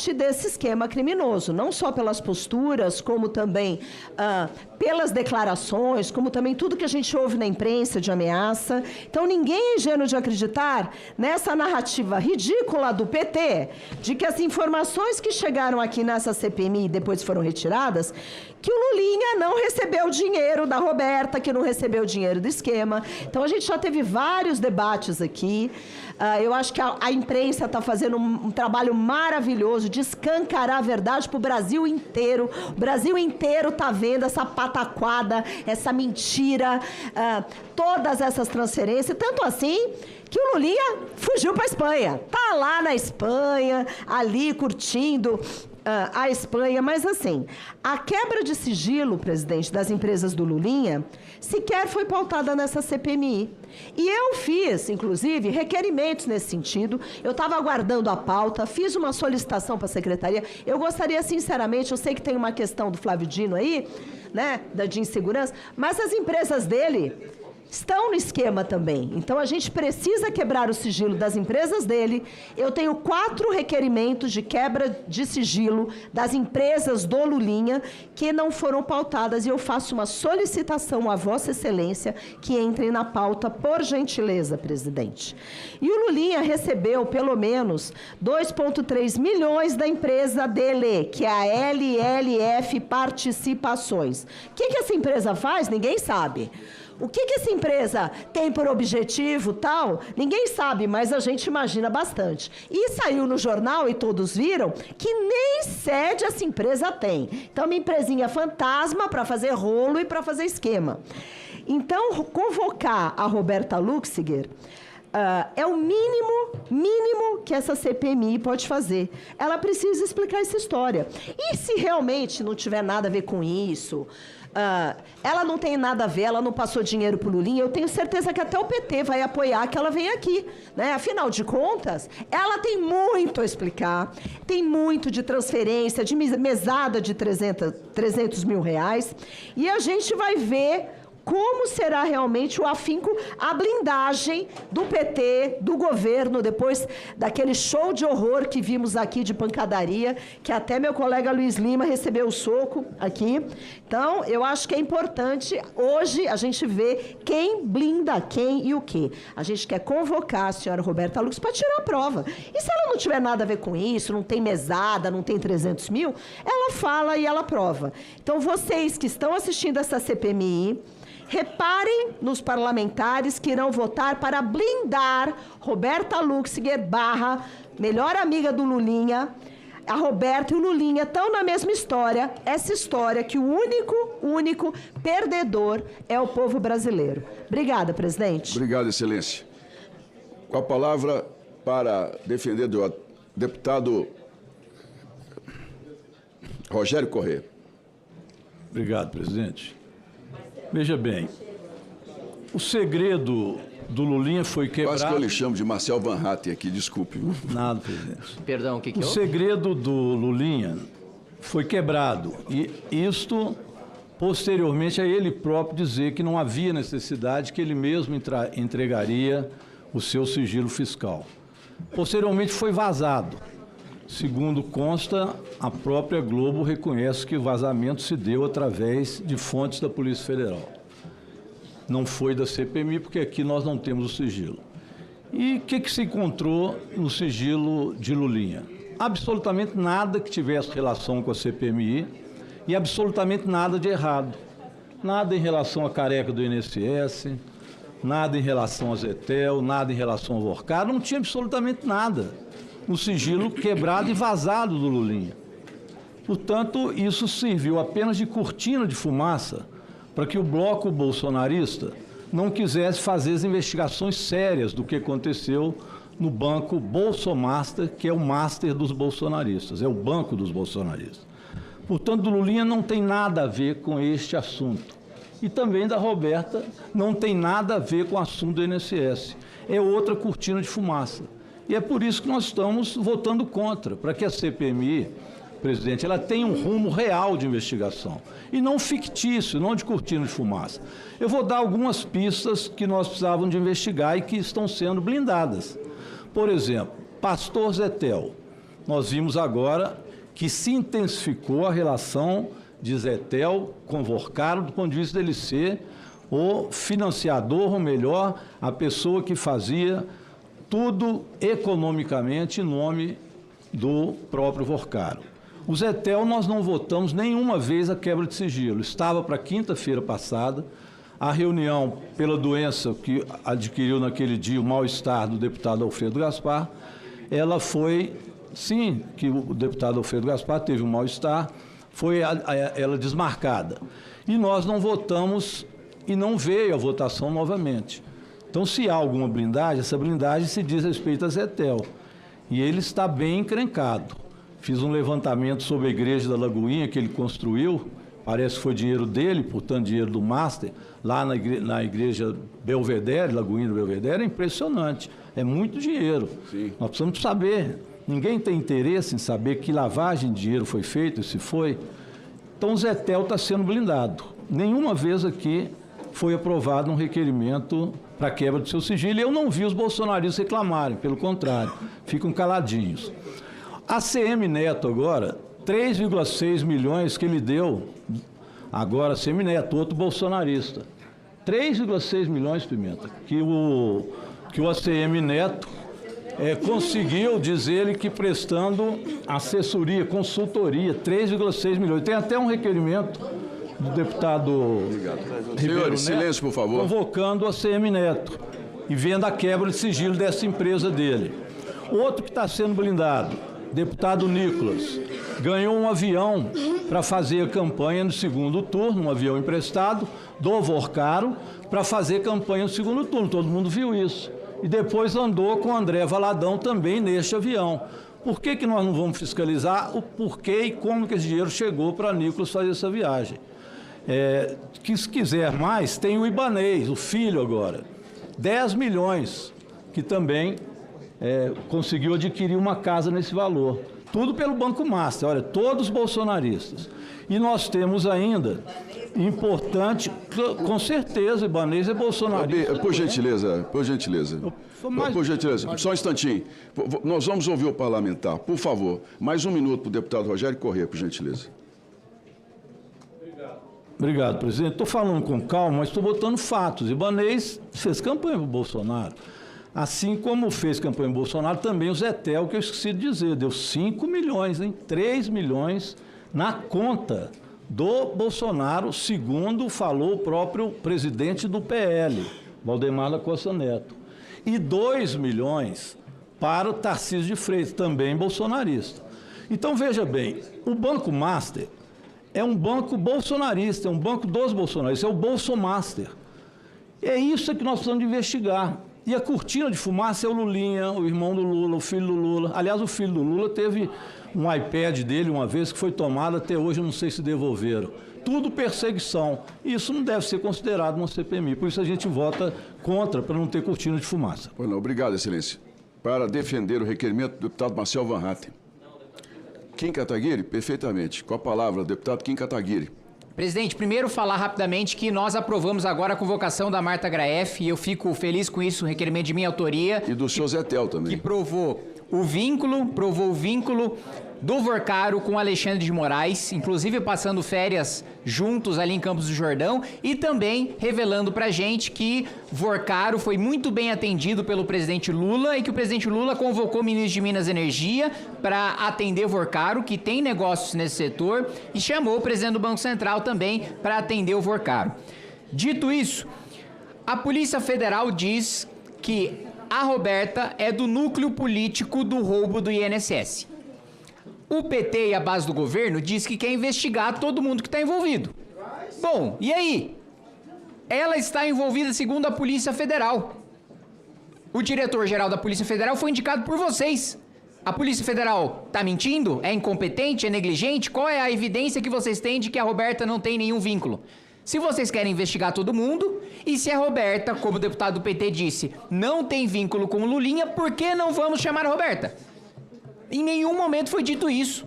parte desse esquema criminoso, não só pelas posturas, como também pelas declarações, como também tudo que a gente ouve na imprensa de ameaça. Então, ninguém é ingênuo de acreditar nessa narrativa ridícula do PT, de que as informações que chegaram aqui nessa CPMI e depois foram retiradas, que o Lulinha não recebeu dinheiro da Roberta, que não recebeu dinheiro do esquema. Então, a gente já teve vários debates aqui. Eu acho que a imprensa está fazendo um trabalho maravilhoso de escancarar a verdade para o Brasil inteiro. O Brasil inteiro está vendo essa pataquada, essa mentira, todas essas transferências. Tanto assim que o Lulinha fugiu para a Espanha. Está lá na Espanha, ali curtindo a Espanha, mas assim, a quebra de sigilo, presidente, das empresas do Lulinha, sequer foi pautada nessa CPMI. E eu fiz, inclusive, requerimentos nesse sentido, eu estava aguardando a pauta, fiz uma solicitação para a secretaria, eu gostaria, sinceramente, eu sei que tem uma questão do Flávio Dino aí, né, de insegurança, mas as empresas dele estão no esquema também. Então, a gente precisa quebrar o sigilo das empresas dele. Eu tenho 4 requerimentos de quebra de sigilo das empresas do Lulinha que não foram pautadas e eu faço uma solicitação à Vossa Excelência que entrem na pauta, por gentileza, presidente. E o Lulinha recebeu, pelo menos, 2,3 milhões da empresa dele, que é a LLF Participações. O que essa empresa faz? Ninguém sabe. O que essa empresa tem por objetivo, tal? Ninguém sabe, mas a gente imagina bastante. E saiu no jornal, e todos viram, que nem sede essa empresa tem. Então, uma empresinha fantasma para fazer rolo e para fazer esquema. Então, convocar a Roberta Luxinger é o mínimo que essa CPMI pode fazer. Ela precisa explicar essa história. E se realmente não tiver nada a ver com isso... ela não tem nada a ver, ela não passou dinheiro para o Lulinha, eu tenho certeza que até o PT vai apoiar que ela venha aqui, né? Afinal de contas, ela tem muito a explicar, tem muito de transferência, de mesada de 300 mil reais, e a gente vai ver como será realmente o afinco, a blindagem do PT, do governo, depois daquele show de horror que vimos aqui de pancadaria, que até meu colega Luiz Lima recebeu o soco aqui. Então, eu acho que é importante, hoje, a gente ver quem blinda quem e o quê. A gente quer convocar a senhora Roberta Lux para tirar a prova. E se ela não tiver nada a ver com isso, não tem mesada, não tem 300 mil, ela fala e ela prova. Então, vocês que estão assistindo essa CPMI, reparem nos parlamentares que irão votar para blindar Roberta Luxinger barra melhor amiga do Lulinha. A Roberta e o Lulinha estão na mesma história, essa história que o único perdedor é o povo brasileiro. Obrigada, presidente. Obrigado, excelência. Com a palavra para defender o deputado Rogério Corrêa. Obrigado, presidente. Veja bem, o segredo do Lulinha foi quebrado... Quase que eu lhe chamo de Marcel Van Hatten aqui, desculpe. Nada, presidente. Perdão, o que O segredo do Lulinha foi quebrado. E isto, posteriormente, a ele próprio dizer que não havia necessidade, que ele mesmo entregaria o seu sigilo fiscal. Posteriormente foi vazado. Segundo consta, a própria Globo reconhece que o vazamento se deu através de fontes da Polícia Federal. Não foi da CPMI, porque aqui nós não temos o sigilo. E o que se encontrou no sigilo de Lulinha? Absolutamente nada que tivesse relação com a CPMI e absolutamente nada de errado. Nada em relação à careca do INSS, nada em relação a Zetel, nada em relação ao Vorcar, não tinha absolutamente nada no sigilo quebrado e vazado do Lulinha. Portanto, isso serviu apenas de cortina de fumaça para que o bloco bolsonarista não quisesse fazer as investigações sérias do que aconteceu no banco Bolsomaster, que é o master dos bolsonaristas, é o banco dos bolsonaristas. Portanto, do Lulinha não tem nada a ver com este assunto. E também da Roberta não tem nada a ver com o assunto do INSS. É outra cortina de fumaça. E é por isso que nós estamos votando contra, para que a CPMI, presidente, ela tenha um rumo real de investigação, e não fictício, não de cortina de fumaça. Eu vou dar algumas pistas que nós precisávamos de investigar e que estão sendo blindadas. Por exemplo, pastor Zetel nós vimos agora que se intensificou a relação de Zetel com Vorcaro, do ponto de vista dele ser o financiador, ou melhor, a pessoa que fazia tudo economicamente em nome do próprio Vorcaro. O Zetel, nós não votamos nenhuma vez a quebra de sigilo. Estava para quinta-feira passada, a reunião pela doença que adquiriu naquele dia o mal-estar do deputado Alfredo Gaspar, ela foi, sim, que o deputado Alfredo Gaspar teve um mal-estar, foi ela desmarcada. E nós não votamos e não veio a votação novamente. Então, se há alguma blindagem, essa blindagem se diz respeito a Zetel. E ele está bem encrencado. Fiz um levantamento sobre a igreja da Lagoinha que ele construiu, parece que foi dinheiro dele, portanto dinheiro do Master, lá na igreja Belvedere, Lagoinha do Belvedere, é impressionante, é muito dinheiro. Sim. Nós precisamos saber, ninguém tem interesse em saber que lavagem de dinheiro foi feita, se foi. Então o Zetel está sendo blindado. Nenhuma vez aqui foi aprovado um requerimento para quebra do seu sigilo, e eu não vi os bolsonaristas reclamarem, pelo contrário, ficam caladinhos. A CM Neto agora, 3,6 milhões que ele deu, agora CM Neto, outro bolsonarista. 3,6 milhões, Pimenta, que o ACM Neto conseguiu, diz ele, que prestando assessoria, consultoria, 3,6 milhões. Tem até um requerimento do deputado Ribeiro Neto, silêncio, por favor, convocando a CM Neto e vendo a quebra de sigilo dessa empresa dele. Outro que está sendo blindado, deputado Nicolas, ganhou um avião para fazer a campanha no segundo turno, um avião emprestado do Vorcaro, para fazer campanha no segundo turno. Todo mundo viu isso. E depois andou com o André Valadão também neste avião. Por que nós não vamos fiscalizar o porquê e como que esse dinheiro chegou para Nicolas fazer essa viagem? Que se quiser mais, tem o Ibanez, o filho agora, 10 milhões, que também conseguiu adquirir uma casa nesse valor. Tudo pelo Banco Master, olha, todos bolsonaristas. E nós temos ainda, importante, com certeza, Ibanez é bolsonarista. Por gentileza, só um instantinho. Nós vamos ouvir o parlamentar, por favor. Mais um minuto para o deputado Rogério Corrêa, por gentileza. Obrigado, presidente. Estou falando com calma, mas estou botando fatos. Ibanez fez campanha para o Bolsonaro. Assim como fez campanha para o Bolsonaro, também o Zetel, que eu esqueci de dizer, deu 5 milhões, 3 milhões na conta do Bolsonaro, segundo falou o próprio presidente do PL, Valdemar da Costa Neto. E 2 milhões para o Tarcísio de Freitas, também bolsonarista. Então, veja bem, o Banco Master é um banco bolsonarista, é um banco dos bolsonaristas, é o Bolsomaster. É isso que nós precisamos de investigar. E a cortina de fumaça é o Lulinha, o irmão do Lula, o filho do Lula. Aliás, o filho do Lula teve um iPad dele uma vez que foi tomado, até hoje eu não sei se devolveram. Tudo perseguição. Isso não deve ser considerado uma CPMI. Por isso a gente vota contra, para não ter cortina de fumaça. Pois não, obrigado, excelência. Para defender o requerimento do deputado Marcel Van Hatten. Kim Kataguiri, perfeitamente. Com a palavra, deputado Kim Kataguiri. Presidente, primeiro falar rapidamente que nós aprovamos agora a convocação da Marta Graeff e eu fico feliz com isso, um requerimento de minha autoria. E do senhor Zetel também. Que provou o vínculo do Vorcaro com Alexandre de Moraes, inclusive passando férias juntos ali em Campos do Jordão, e também revelando pra gente que Vorcaro foi muito bem atendido pelo presidente Lula e que o presidente Lula convocou o ministro de Minas e Energia para atender Vorcaro, que tem negócios nesse setor, e chamou o presidente do Banco Central também para atender o Vorcaro. Dito isso, a Polícia Federal diz que a Roberta é do núcleo político do roubo do INSS. O PT e a base do governo diz que quer investigar todo mundo que está envolvido. Bom, e aí? Ela está envolvida segundo a Polícia Federal. O diretor-geral da Polícia Federal foi indicado por vocês. A Polícia Federal está mentindo? É incompetente? É negligente? Qual é a evidência que vocês têm de que a Roberta não tem nenhum vínculo? Se vocês querem investigar todo mundo, e se a Roberta, como o deputado do PT disse, não tem vínculo com o Lulinha, por que não vamos chamar a Roberta? Em nenhum momento foi dito isso.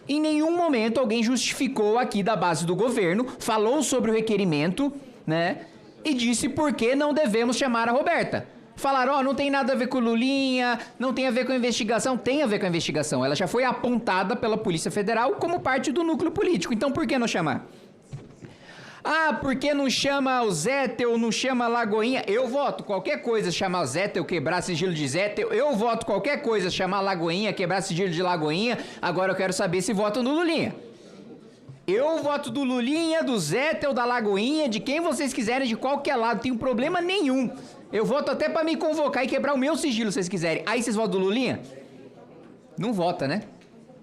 Em nenhum momento alguém justificou aqui da base do governo, falou sobre o requerimento, né? E disse por que não devemos chamar a Roberta. Falaram, ó, não tem nada a ver com o Lulinha, não tem a ver com a investigação. Tem a ver com a investigação. Ela já foi apontada pela Polícia Federal como parte do núcleo político. Então, por que não chamar? Ah, por que não chama o Zétel, não chama a Lagoinha? Eu voto. Qualquer coisa chamar o Zétel, quebrar sigilo de Zétel, eu voto. Qualquer coisa chamar a Lagoinha, quebrar sigilo de Lagoinha. Agora eu quero saber se votam no Lulinha. Eu voto do Lulinha, do Zétel, da Lagoinha, de quem vocês quiserem, de qualquer lado. Não tenho problema nenhum. Eu voto até pra me convocar e quebrar o meu sigilo, se vocês quiserem. Aí vocês votam do Lulinha? Não vota, né?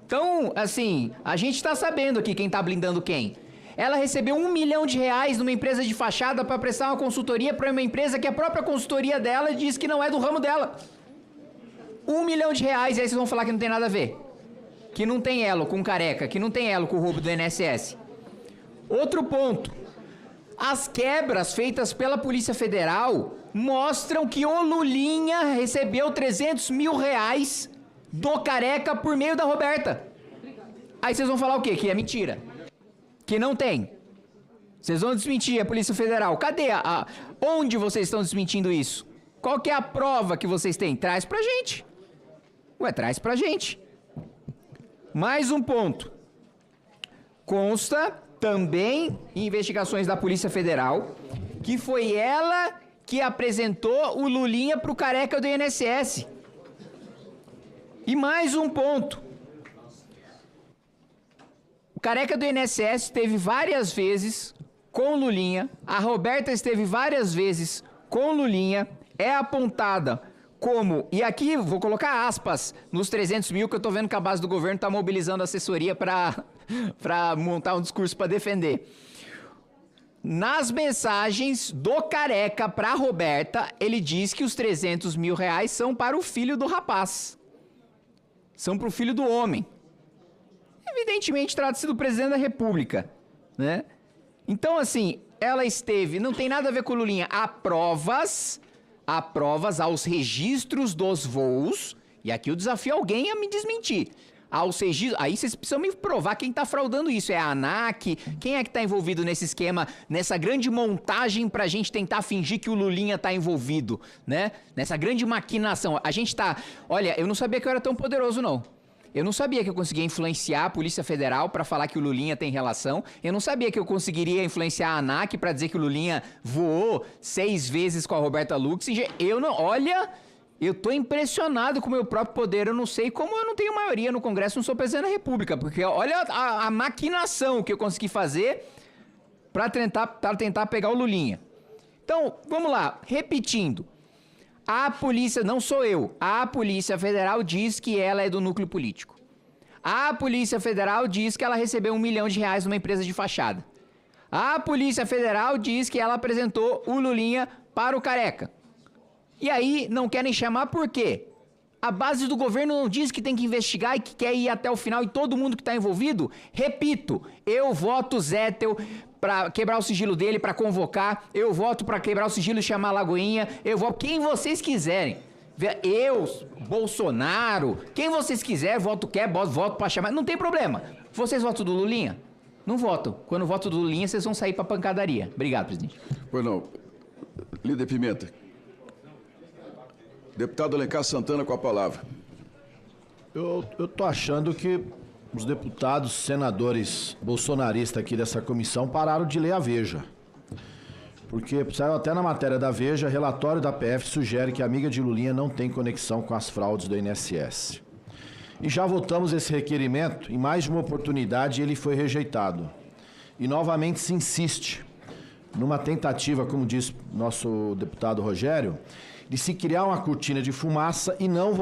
Então, assim, a gente tá sabendo aqui quem tá blindando quem. Ela recebeu R$1 milhão numa empresa de fachada para prestar uma consultoria para uma empresa que a própria consultoria dela diz que não é do ramo dela. R$1 milhão, e aí vocês vão falar que não tem nada a ver. Que não tem elo com Careca, que não tem elo com o roubo do INSS. Outro ponto. As quebras feitas pela Polícia Federal mostram que o Lulinha recebeu R$300 mil do Careca por meio da Roberta. Aí vocês vão falar o quê? Que é mentira. Que não tem. Vocês vão desmentir a Polícia Federal. Cadê onde vocês estão desmentindo isso? Qual que é a prova que vocês têm? Traz pra gente. Ué, traz pra gente. Mais um ponto. Consta também em investigações da Polícia Federal que foi ela que apresentou o Lulinha pro Careca do INSS. E mais um ponto. O Careca do INSS esteve várias vezes com o Lulinha, a Roberta esteve várias vezes com o Lulinha, é apontada como, e aqui vou colocar aspas nos 300 mil, que eu tô vendo que a base do governo tá mobilizando a assessoria para montar um discurso para defender. Nas mensagens do Careca para a Roberta, ele diz que os R$300 mil são para o filho do rapaz. São para o filho do homem. Evidentemente, trata-se do presidente da República, né? Então, assim, ela esteve... Não tem nada a ver com o Lulinha. Há provas aos registros dos voos, e aqui eu desafio alguém a me desmentir. Aos registros... Aí vocês precisam me provar quem está fraudando isso. É a ANAC? Quem é que está envolvido nesse esquema, nessa grande montagem pra gente tentar fingir que o Lulinha está envolvido, né? Nessa grande maquinação. A gente tá... Olha, eu não sabia que eu era tão poderoso, não. Eu não sabia que eu conseguia influenciar a Polícia Federal para falar que o Lulinha tem relação. Eu não sabia que eu conseguiria influenciar a ANAC para dizer que o Lulinha voou 6 vezes com a Roberta Luxinger. Eu não... Olha, eu tô impressionado com o meu próprio poder. Eu não sei como eu não tenho maioria no Congresso, não sou presidente da República. Porque olha a maquinação que eu consegui fazer para tentar pegar o Lulinha. Então, vamos lá. Repetindo. A polícia, não sou eu, a Polícia Federal diz que ela é do núcleo político. A Polícia Federal diz que ela recebeu R$1 milhão numa empresa de fachada. A Polícia Federal diz que ela apresentou o Lulinha para o Careca. E aí não querem chamar por quê? A base do governo não diz que tem que investigar e que quer ir até o final e todo mundo que está envolvido? Repito, eu voto Zétel para quebrar o sigilo dele, para convocar, eu voto para quebrar o sigilo e chamar a Lagoinha, eu voto quem vocês quiserem. Eu, Bolsonaro, quem vocês quiserem, voto para chamar, não tem problema. Vocês votam do Lulinha? Não votam. Quando votam do Lulinha, vocês vão sair para pancadaria. Obrigado, presidente. Pois não. Líder Pimenta. Deputado Alencar Santana com a palavra. Eu tô achando que os deputados, senadores bolsonaristas aqui dessa comissão pararam de ler a Veja. Porque, saiu até na matéria da Veja, relatório da PF sugere que a amiga de Lulinha não tem conexão com as fraudes do INSS. E já votamos esse requerimento em mais de uma oportunidade e ele foi rejeitado. E novamente se insiste, numa tentativa, como disse nosso deputado Rogério, de se criar uma cortina de fumaça e não